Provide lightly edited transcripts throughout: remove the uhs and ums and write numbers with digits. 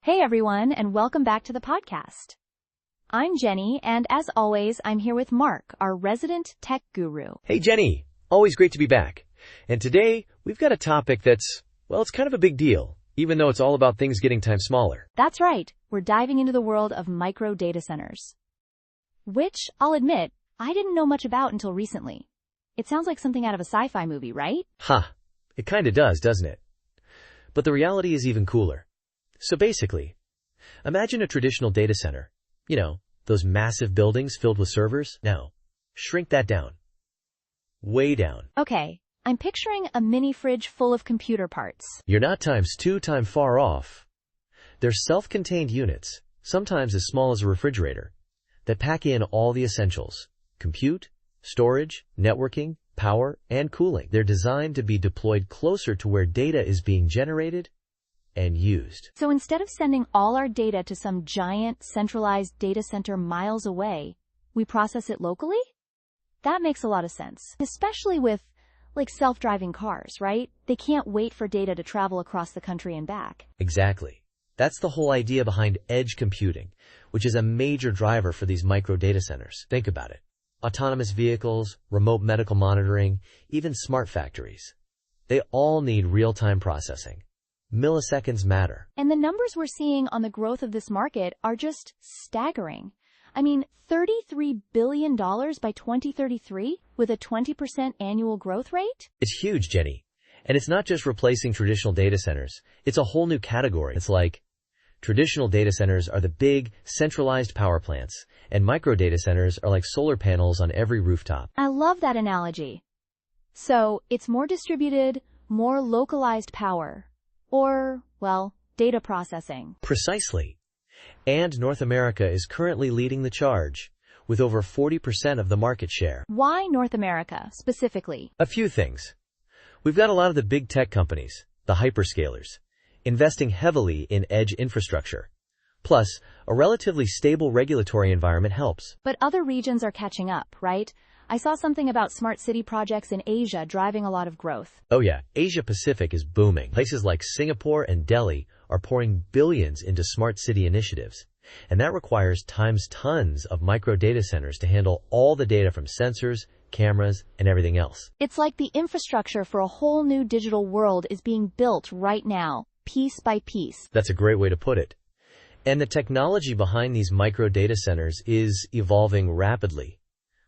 Hey everyone, and welcome back to the podcast. I'm Jenny, and as always, I'm here with Mark, our resident tech guru. Hey Jenny, always great to be back. And today, we've got a topic that's, well, it's kind of a big deal, even though it's all about things getting time smaller. That's right, we're diving into the world of micro data centers. Which, I'll admit, I didn't know much about until recently. It sounds like something out of a sci-fi movie, right? It kinda does, doesn't it? But the reality is even cooler. So basically, imagine a traditional data center. You know, those massive buildings filled with servers. Now, shrink that down. Way down. Okay, I'm picturing a mini fridge full of computer parts. You're not times two time far off. They're self-contained units, sometimes as small as a refrigerator, that pack in all the essentials: compute, storage, networking, power, and cooling. They're designed to be deployed closer to where data is being generated and used. So instead of sending all our data to some giant centralized data center miles away, we process it locally? That makes a lot of sense, especially with, self-driving cars, right? They can't wait for data to travel across the country and back. Exactly. That's the whole idea behind edge computing, which is a major driver for these micro data centers. Think about it. Autonomous vehicles, remote medical monitoring, even smart factories. They all need real-time processing. Milliseconds matter. And the numbers we're seeing on the growth of this market are just staggering. I mean, $33 billion by 2033 with a 20% annual growth rate? It's huge, Jenny. And it's not just replacing traditional data centers. It's a whole new category. It's like traditional data centers are the big, centralized power plants, and micro data centers are like solar panels on every rooftop. I love that analogy. So, it's more distributed, more localized power. Or, data processing. Precisely. And North America is currently leading the charge, with over 40% of the market share. Why North America, specifically? A few things. We've got a lot of the big tech companies, the hyperscalers, investing heavily in edge infrastructure. Plus, a relatively stable regulatory environment helps. But other regions are catching up, right? I saw something about smart city projects in Asia driving a lot of growth. Oh yeah, Asia Pacific is booming. Places like Singapore and Delhi are pouring billions into smart city initiatives. And that requires tons of micro data centers to handle all the data from sensors, cameras, and everything else. It's like the infrastructure for a whole new digital world is being built right now, piece by piece. That's a great way to put it. And the technology behind these micro data centers is evolving rapidly.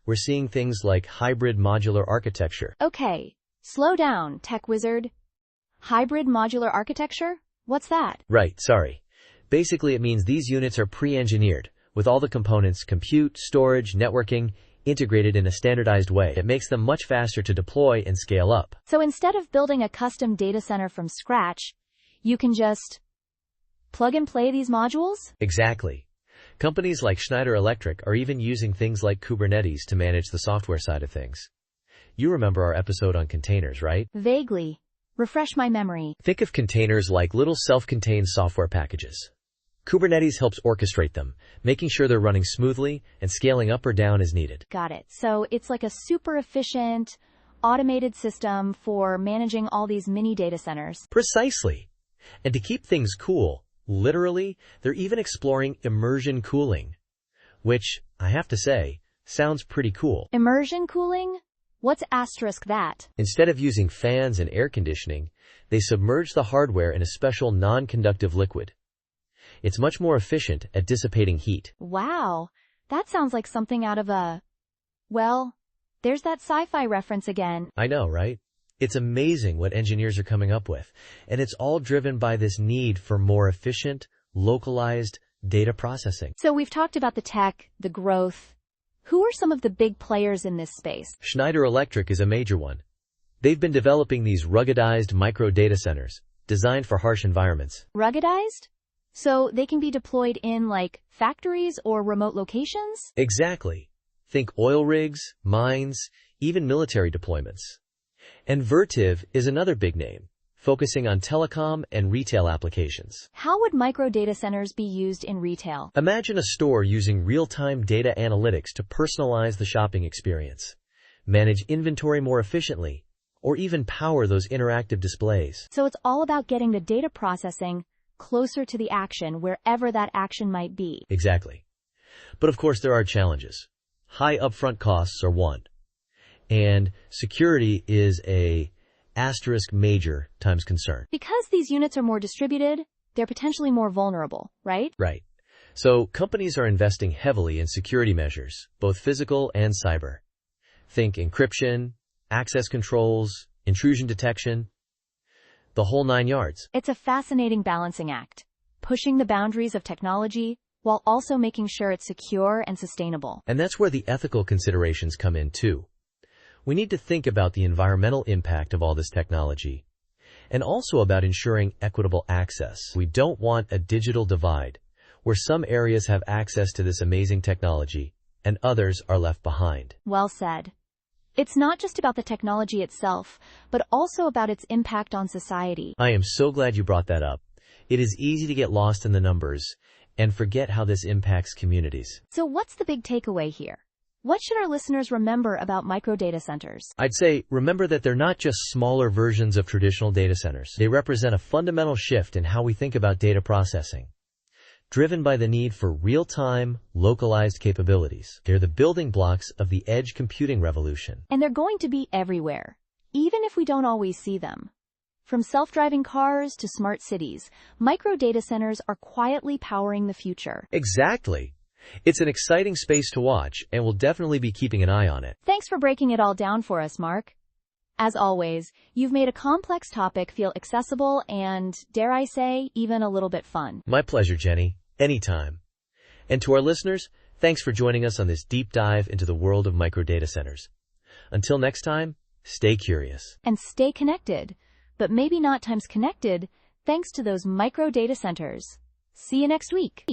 We're seeing things like hybrid modular architecture. Okay, slow down, tech wizard. Hybrid modular architecture? What's that? Right, sorry. Basically, it means these units are pre-engineered, with all the components, compute, storage, networking, integrated in a standardized way. It makes them much faster to deploy and scale up. So instead of building a custom data center from scratch, you can just plug and play these modules? Exactly. Companies like Schneider Electric are even using things like Kubernetes to manage the software side of things. You remember our episode on containers, right? Vaguely. Refresh my memory. Think of containers like little self-contained software packages. Kubernetes helps orchestrate them, making sure they're running smoothly and scaling up or down as needed. Got it. So it's like a super efficient, automated system for managing all these mini data centers. Precisely. And to keep things cool, literally, they're even exploring immersion cooling, which, I have to say, sounds pretty cool. Immersion cooling? What's asterisk that? Instead of using fans and air conditioning, they submerge the hardware in a special non-conductive liquid. It's much more efficient at dissipating heat. Wow, that sounds like something out of there's that sci-fi reference again. I know, right? It's amazing what engineers are coming up with, and it's all driven by this need for more efficient, localized data processing. So we've talked about the tech, the growth. Who are some of the big players in this space? Schneider Electric is a major one. They've been developing these ruggedized micro data centers, designed for harsh environments. Ruggedized? So they can be deployed in, factories or remote locations? Exactly. Think oil rigs, mines, even military deployments. And Vertiv is another big name, focusing on telecom and retail applications. How would micro data centers be used in retail? Imagine a store using real-time data analytics to personalize the shopping experience, manage inventory more efficiently, or even power those interactive displays. So it's all about getting the data processing closer to the action wherever that action might be. Exactly. But of course there are challenges. High upfront costs are one, and security is a asterisk major times concern. Because these units are more distributed, they're potentially more vulnerable, right? Right. So companies are investing heavily in security measures, both physical and cyber. Think encryption, access controls, intrusion detection, the whole 9 yards. It's a fascinating balancing act, pushing the boundaries of technology while also making sure it's secure and sustainable. And that's where the ethical considerations come in too. We need to think about the environmental impact of all this technology, and also about ensuring equitable access. We don't want a digital divide, where some areas have access to this amazing technology, and others are left behind. Well said. It's not just about the technology itself, but also about its impact on society. I am so glad you brought that up. It is easy to get lost in the numbers and forget how this impacts communities. So what's the big takeaway here? What should our listeners remember about micro data centers? I'd say, remember that they're not just smaller versions of traditional data centers. They represent a fundamental shift in how we think about data processing, driven by the need for real-time, localized capabilities. They're the building blocks of the edge computing revolution. And they're going to be everywhere, even if we don't always see them. From self-driving cars to smart cities, micro data centers are quietly powering the future. Exactly. It's an exciting space to watch, and we'll definitely be keeping an eye on it. Thanks for breaking it all down for us, Mark. As always, you've made a complex topic feel accessible and, dare I say, even a little bit fun. My pleasure, Jenny. Anytime. And to our listeners, thanks for joining us on this deep dive into the world of micro data centers. Until next time, stay curious. And stay connected, but maybe not times connected, thanks to those micro data centers. See you next week.